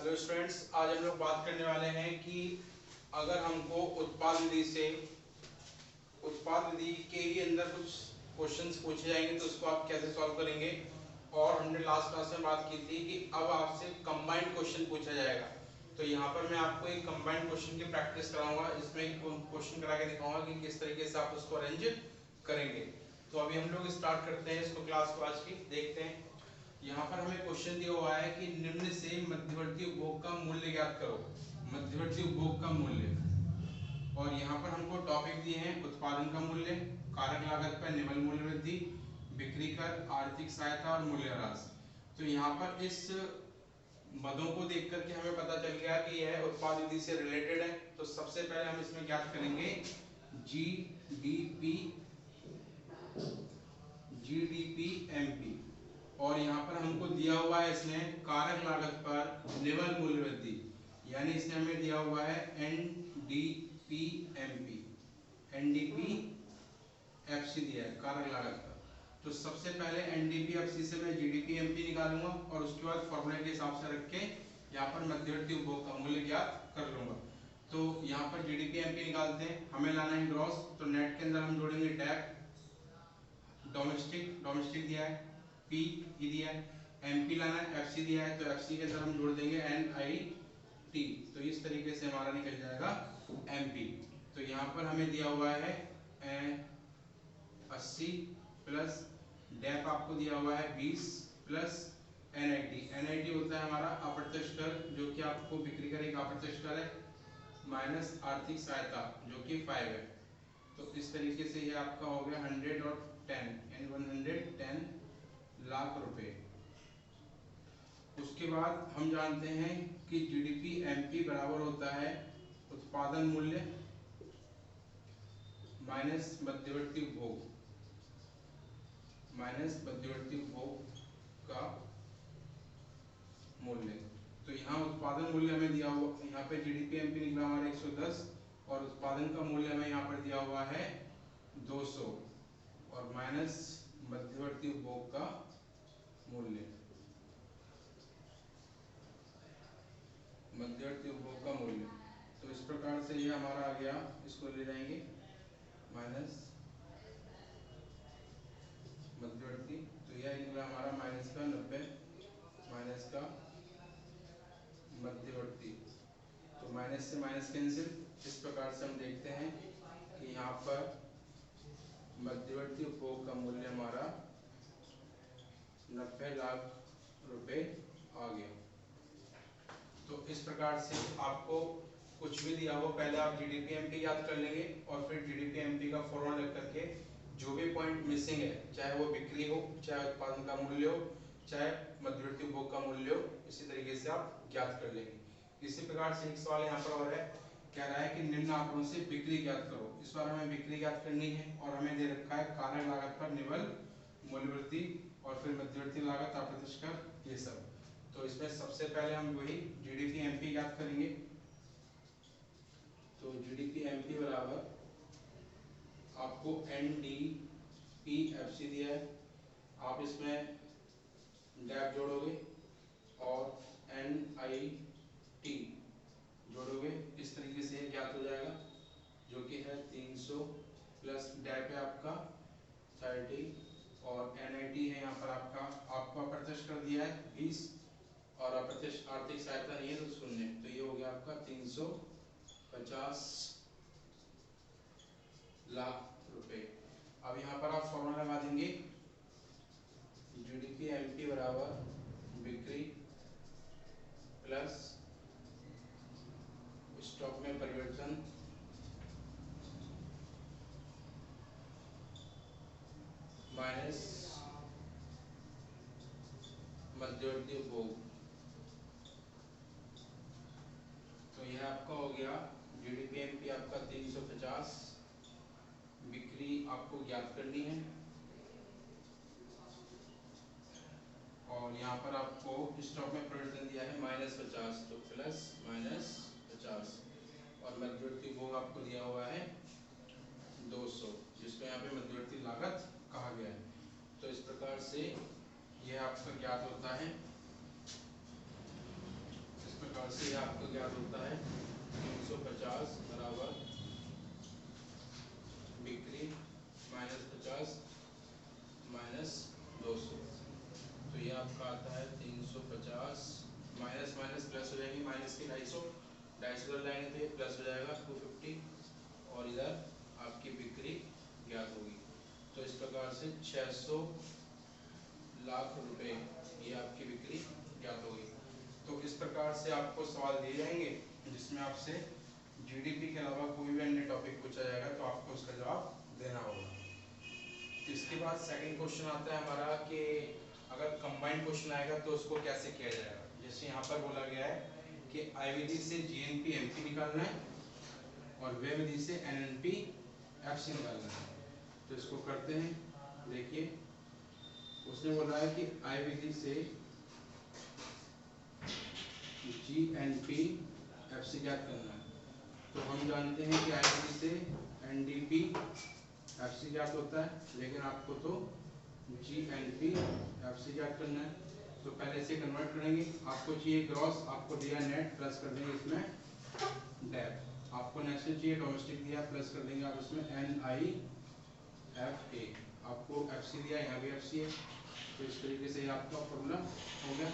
Hello students, आज हम लोग बात करने वाले हैं कि अगर हमको उत्पाद विधि के ही अंदर कुछ क्वेश्चंस पूछे जाएंगे तो उसको आप कैसे सॉल्व करेंगे। और हमने लास्ट क्लास में बात की थी कि अब आपसे कंबाइंड क्वेश्चन पूछा जाएगा। तो यहाँ पर मैं आपको एक कंबाइंड क्वेश्चन की प्रैक्टिस कराऊंगा। इसमें एक क्वेश्चन करा के दिखाऊंगा कि किस तरीके से आप उसको अरेंज करेंगे। तो अभी हम लोग स्टार्ट करते हैं इसको, क्लास को आज की देखते हैं। यहाँ पर हमें क्वेश्चन दिया हुआ है कि निम्न से मध्यवर्ती उपभोग का मूल्य ज्ञात करो। मध्यवर्ती उपभोग का मूल्य, और यहाँ पर हमको टॉपिक दिए हैं उत्पादन का मूल्य, कारक लागत पर निवल मूल्य वृद्धि, बिक्री कर, आर्थिक सहायता और मूल्य ह्रास। तो यहाँ पर इस मदों को देख करके हमें पता चल गया कि यह उत्पाद विधि से रिलेटेड है। तो सबसे पहले हम इसमें ज्ञात करेंगे जीडीपी एमपी। और यहाँ पर हमको दिया हुआ है इसने कारक लागत पर निवल मूल्य वृद्धि, यानी इसने हमें दिया हुआ है एनडीपी एफसी दिया है कारक लागत पर। तो सबसे पहले एनडीपी-एफसी से मैं जीडीपी-एमपी निकालूंगा और उसके बाद फॉर्मूले के हिसाब से रख के यहाँ पर मध्यवर्ती उपभोग का मूल्य ज्ञात कर लूंगा। तो यहाँ पर जीडीपी-एमपी निकालते हैं, हमें लाना है ग्रॉस। तो नेट के अंदर हम जोड़ेंगे टैप, डोमेस्टिक दिया है, पी ही दिया है, एमपी लाना है, एफसी दिया है, तो एफसी के अंदर हम जोड़ देंगे एनआईटी। तो इस तरीके से हमारा निकल जाएगा एमपी। तो यहाँ पर हमें दिया हुआ है 80 प्लस डेप आपको दिया हुआ है 20 प्लस एनआईटी होता है हमारा अप्रत्यक्ष कर, जो कि आपको बिक्री कर एक अप्रत्यक्ष कर है, माइनस आर्थिक सहायता जो कि 5 है। तो इस तरीके से ये आपका हो गया 100 और 10 यानी 110 लाख रुपए। उसके बाद हम जानते हैं कि जीडीपी एमपी बराबर होता है उत्पादन मूल्य माइनस मध्यवर्ती उपभोग का मूल्य। तो यहाँ उत्पादन मूल्य हमें दिया हुआ, यहाँ पे जीडीपी एमपी निकला हमारा 110 और उत्पादन का मूल्य हमें यहाँ पर दिया हुआ है 200 और माइनस मध्यवर्ती उपभोग का मूल्य, तो इस प्रकार से ये हमारा आ गया। इसको ले जाएंगे माइनस मध्यवर्ती, तो यह निकला हमारा माइनस का 90 माइनस का मध्यवर्ती, तो माइनस से माइनस कैंसिल। इस प्रकार से हम देखते हैं कि यहाँ पर मध्यवर्ती उपभोग का मूल्य हमारा 90 लाख रुपए आ गया। तो इस प्रकार से आपको कुछ भी दिया हो, पहले आप जीडीपी एमपी याद कर लेंगे और फिर जीडीपी एमपी का फॉर्मूला रख करके जो भी पॉइंट मिसिंग है, चाहे वो बिक्री हो, चाहे उत्पादन का मूल्य हो, चाहे मध्यवर्ती उपभोग का मूल्य हो, इसी तरीके से आप ज्ञात कर लेंगे। इसी प्रकार से एक सवाल यहाँ पर और है, कह रहा है कि निम्न आंकड़ों से बिक्री ज्ञात करो। इस बार हमें बिक्री ज्ञात करनी है और हमें दे रखा है कारक लागत पर निवल मूल्य वृद्धि और फिर मध्यवर्ती लागत, अप्रत्यक्ष कर, ये सब। तो इसमें सबसे पहले हम वही जीडीपी एमपी ज्ञात करेंगे। तो जीडीपी एमपी बराबर आपको एनडीपी-एफसी दिया है, आप इसमें डैप जोड़ोगे और एनआईटी जोड़ोगे, इस तरीके से ज्ञात हो जाएगा, जो कि है 300 प्लस डैप है आपका 30 और एनआईटी है यहाँ पर आपको अप्रत्यक्ष कर दिया है 20 और अप्रत्यक्ष आर्थिक सहायता नहीं है तो 0। तो ये हो गया आपका 350 लाख रुपए। अब यहाँ पर आप फॉर्मूला लगा देंगे, जीडीपी एमपी बराबर बिक्री प्लस स्टॉक में परिवर्तन माइनस मध्यवर्ती उपभोग। तो यह आपका हो गया जीडीपी एमपी आपका 350, बिक्री आपको ज्ञात करनी है और यहाँ पर आपको स्टॉक में परिवर्तन दिया है -50, तो प्लस -50 और मध्यवर्ती उपभोग आपको दिया हुआ है 200, जिसको यहाँ पे मध्यवर्ती लागत कहा गया है। तो इस प्रकार से यह आपका ज्ञात होता है। इस प्रकार से आपको ज्ञात होता है 350 बराबर बिक्री -50 -200। तो ये आपका आता है 350 माइनस माइनस प्लस हो जाएंगे, माइनस के 250, 250 लाएंगे तो ये प्लस हो जाएगा 250 और इधर आपकी बिक्री ज्ञात होगी। तो इस प्रकार से 600 लाख रुपए ये आपकी बिक्री ज्ञात होगी। तो इस प्रकार से आपको सवाल दिए जाएंगे जिसमें आपसे जीडीपी के अलावा कोई भी अन्य टॉपिक पूछा जाएगा तो आपको उसका जवाब देना होगा। इसके बाद सेकंड क्वेश्चन आता है हमारा कि अगर कंबाइंड क्वेश्चन आएगा तो उसको कैसे किया जाएगा। जैसे यहाँ पर बोला गया है कि आई विधि से जीएनपी एमपी निकालना है और व्यय विधि से एनएनपी एफसी निकालना है। तो इसको करते हैं। देखिए उसने बोला है कि आई विधि से जीएनपी एफसी ज्ञात करना है। तो हम जानते हैं कि आई विधि से एनडीपी एफसी ज्ञात होता है, लेकिन आपको तो जीएनपी एफसी ज्ञात करना है। तो पहले से कन्वर्ट करेंगे। आपको चाहिए ग्रॉस, आपको दिया नेट, प्लस कर देंगे इसमें डेप। आपको नेशनल चाहिए, डोमेस्टिक दिया, प्लस कर देंगे आप इसमें NIFA। आपको एफसी दिया, यहाँ भी एफसी है। तो इस तरीके से आपका फॉर्मूला हो गया।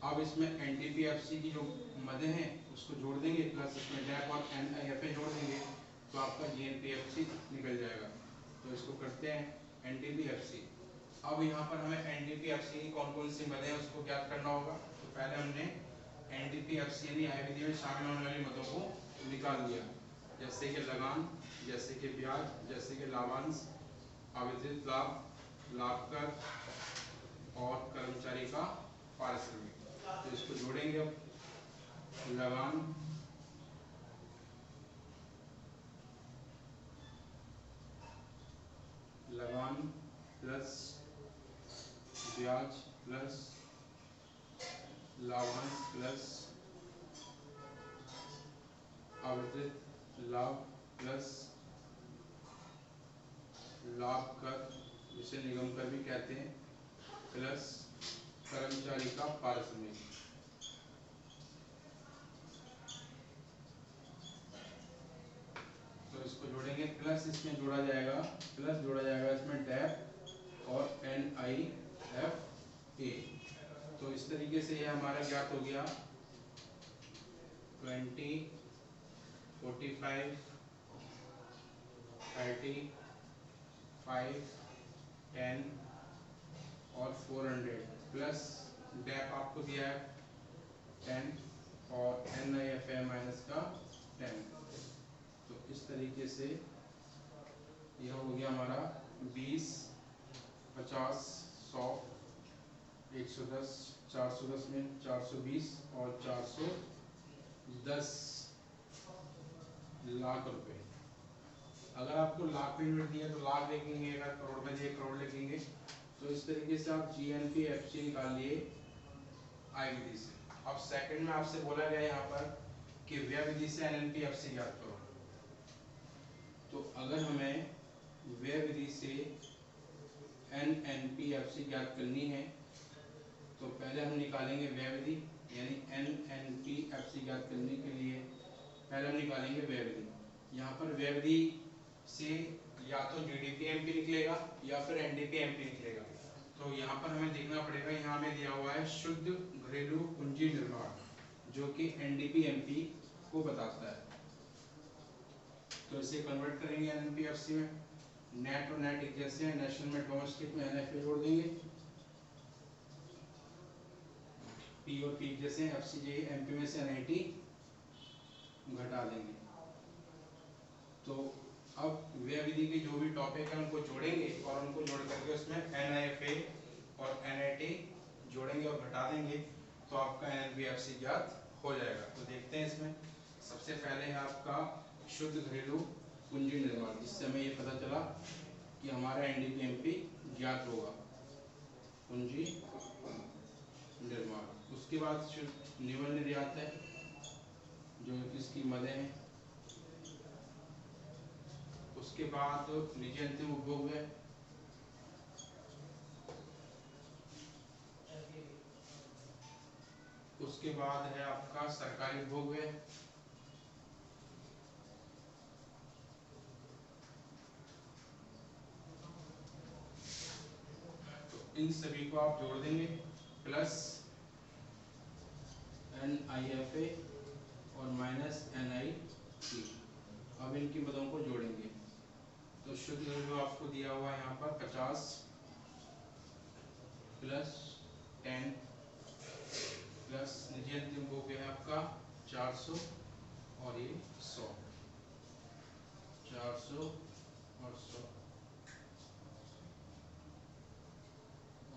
अब इसमें एनडीपी एफसी की जो मदें हैं उसको जोड़ देंगे, प्लस इसमें डेप और NIFA जोड़ देंगे, तो आपका जीएनपी एफसी निकल जाएगा। तो इसको करते हैं एनडीपी एफसी। अब यहाँ पर हमें एनडीपी एफसी की कौन कौन सी मदें हैं उसको ज्ञात करना होगा। तो पहले हमने एनडीपी एफसी यानी आय विधि में शामिल होने वाली मदों को निकाल लिया, जैसे कि लगान, जैसे कि ब्याज, जैसे कि लाभांश, आविर्जित लाभ, लाभ कर और कर्मचारी का पारिश्रमिक। तो इसको जोड़ेंगे। अब लगान प्लस ब्याज प्लस लाभांश प्लस आवर्धित लाभ प्लस लाभ कर, जिसे निगम कर भी कहते हैं, प्लस कर्मचारी का पारिश्रमिक। तो इसको जोड़ेंगे, प्लस इसमें जोड़ा जाएगा, प्लस जोड़ा जाएगा इसमें डेप और NIFA। तो इस तरीके से यह हमारा ज्ञात हो गया 20, 45, 35, 10 और 400 प्लस डेप आपको दिया है 10 और NIFA माइनस का 10। तो इस तरीके से यह हो गया हमारा 20, 50, 100, 110, 410 में 420 और 410 लाख रुपए। अगर आपको लाख में यूनिट दिया तो लाख लिखेंगे, अगर करोड़ में दिए करोड़ लिखेंगे। तो इस तरीके से आप जीएनपी एफसी निकाल लिए आई विधि से। अब सेकंड में आपसे बोला गया यहाँ पर कि व्यय विधि से एनएनपी एफसी ज्ञात करो। तो अगर हमें व्यय विधि से एनएनपी एफसी ज्ञात करनी है तो पहले हम निकालेंगे व्यय विधि, यानी एनएनपी एफसी ज्ञात करने के लिए पहले हम निकालेंगे व्यय विधि। यहाँ पर व्यय विधि से या तो जीडीपी एमपी निकलेगा या फिर एनडीपी एमपी निकलेगा। तो यहाँ पर हमें देखना पड़ेगा, यहाँ में दिया हुआ है शुद्ध घरेलू पूंजी निर्माण, जो कि एनडीपी एमपी को बताता है। तो इसे कन्वर्ट करेंगे एनएनपी एफसी में। नेट और नेट एक जैसे हैं, नेशनल में डोमेस्टिक में NIFA जोड़ देंगे, पी और पी जैसे हैं, एफसीजे एमपी में से NIT घटा देंगे। तो अब व्यय विधि के जो भी टॉपिक है उनको जोड़ेंगे और उनको जोड़ करके उसमें NIFA और NIT जोड़ेंगे और घटा देंगे, तो आपका एनएनपी एफसी ज्ञात हो जाएगा। तो देखते हैं इसमें सबसे पहले है आपका शुद्ध घरेलू पूंजी निर्माण, जिससे हमें ये पता चला कि हमारा एनडीपी एमपी ज्ञात होगा, पूंजी निर्माण। उसके बाद शुद्ध निवल निर्यात है, जो इसकी मदें हैं। उसके बाद निजी अंतिम उपभोग है, उसके बाद है आपका सरकारी उपभोग व्यय, तो इन सभी को आप जोड़ देंगे प्लस NIFA और माइनस NIT। अब इनकी मदों को जोड़ेंगे तो शुद्ध जो आपको दिया हुआ है यहाँ पर 50 प्लस 10 प्लस निजी अंतिम उपभोग है आपका 400 और ये 100, 400 और 100,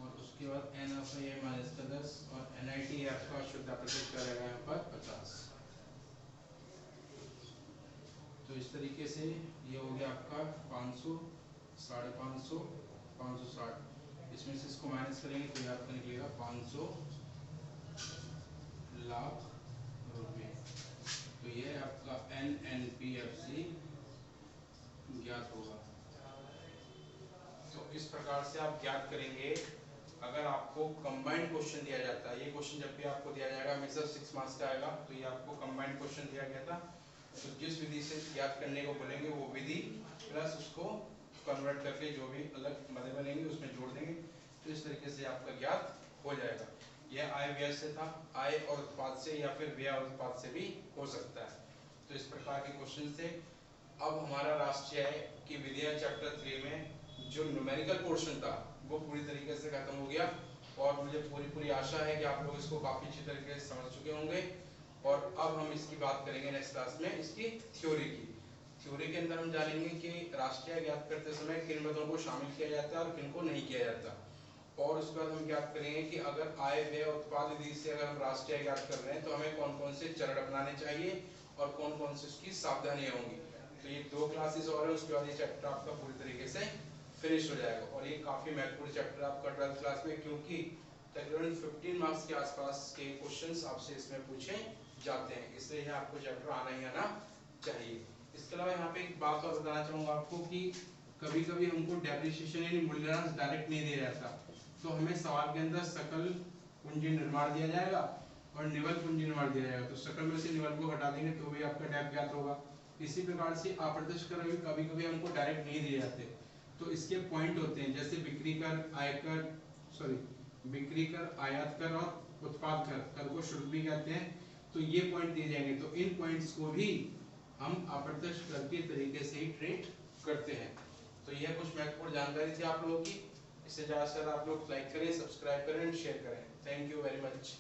और उसके बाद NFA माइनस का 10 और NIT आपका शुद्ध अप्रत्यक्ष क्या रहेगा यहाँ पर 50। तो इस तरीके से ये हो गया आपका 500, 550, 560, इसमें से इसको माइनस करेंगे तो ये आपका निकलेगा 500 लाख रुपए। तो ये आपका NNPFC ज्ञात होगा। तो इस प्रकार से आप ज्ञात करेंगे। अगर आपको कंबाइंड क्वेश्चन दिया जाता है, ये क्वेश्चन जब भी आपको दिया जाएगा हमेशा 6 मार्क्स का आएगा, तो ये आपको कंबाइंड क्वेश्चन दिया गया था, तो जिस विधि से ज्ञात करने को बोलेंगे वो विधि प्लस उसको कन्वर्ट करके जो भी अलग मदे बनेंगे उसमें जोड़ देंगे, तो इस तरीके से आपका ज्ञात हो जाएगा। यह आय व्यय से था, आय और उत्पाद से या फिर व्यय और उत्पाद से भी हो सकता है। तो इस प्रकार के क्वेश्चन से अब हमारा राष्ट्रीय आय की विधियां चैप्टर 3 में जो न्यूमेरिकल पोर्शन था वो पूरी तरीके से खत्म हो गया, और मुझे पूरी आशा है कि आप लोग इसको काफी अच्छी तरीके से समझ चुके होंगे। और अब हम इसकी बात करेंगे नेक्स्ट क्लास में इसकी थ्योरी की। थ्योरी के अंदर हम जानेंगे कि राष्ट्रीय ज्ञात करते समय किन पदों को शामिल किया जाता है और किन को नहीं किया जाता, और उसके बाद हम ज्ञात करेंगे कि अगर आय व्यय उत्पाद विधि से अगर हम राष्ट्रीय ज्ञात कर रहे हैं तो हमें कौन कौन से चरण अपनाने चाहिए और कौन कौन से उसकी सावधानियां होंगी। तो ये 2 क्लासेस और है, उसके बाद ये चैप्टर आपका पूरी तरीके से फिनिश हो जाएगा। और ये काफी महत्वपूर्ण चैप्टर आपका 12th क्लास में, क्योंकि तकरीबन 15 मार्क्स के आसपास के क्वेश्चंस आपसे इसमें पूछे जाते हैं, इसलिए यह आपको चैप्टर आना ही आना चाहिए। इसके अलावा यहाँ पे एक बात और बताना चाहूंगा आपको कि कभी कभी हमको डेप्रिसिएशन यानी मूल्यह्रास डायरेक्ट नहीं दिया जाता, तो हमें सवाल के अंदर सकल पूंजी निर्माण दिया जाएगा और निवल पूंजी निर्माण दिया जाएगा, तो सकल में से निवल को हटा देंगे तो भी आपका डेप ज्ञात होगा। इसी प्रकार से अप्रत्यक्ष कर भी कभी कभी हमको डायरेक्ट नहीं दिए जाते, तो इसके पॉइंट होते हैं, जैसे बिक्री कर, आयात कर और उत्पाद कर को शुल्क भी कहते हैं, तो ये पॉइंट दिए जाएंगे। तो इन पॉइंट्स को भी हम अप्रत्यक्ष कर के तरीके से ही ट्रीट करते हैं। तो यह कुछ महत्वपूर्ण जानकारी थी आप लोगों की। इससे ज़्यादा से ज़्यादा आप लोग लाइक करें, सब्सक्राइब करें, शेयर करें। Thank you very much.